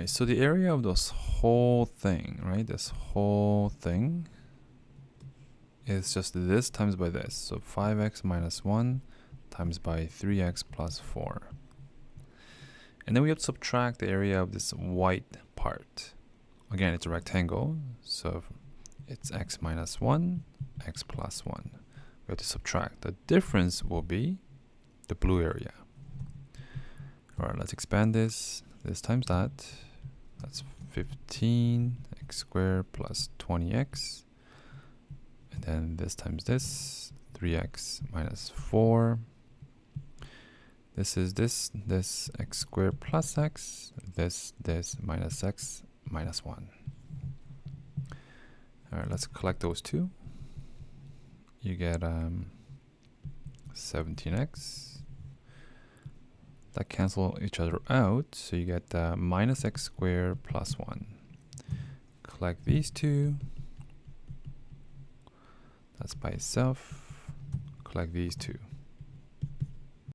Alright, so the area of this whole thing, right? This whole thing is just this times by this. So 5x minus 1 times by 3x plus 4. And then we have to subtract the area of this white part. Again, it's a rectangle, so it's x minus 1, x plus 1. We have to subtract. The difference will be the blue area. Alright, let's expand this. This times that. That's 15x squared plus 20x. And then this times this. 3x minus 4. This is this x squared plus x. This minus x minus 1. Alright, let's collect those two. You get 17x. That cancel each other out, so you get minus x squared plus 1. Collect these two. That's by itself. Collect these two.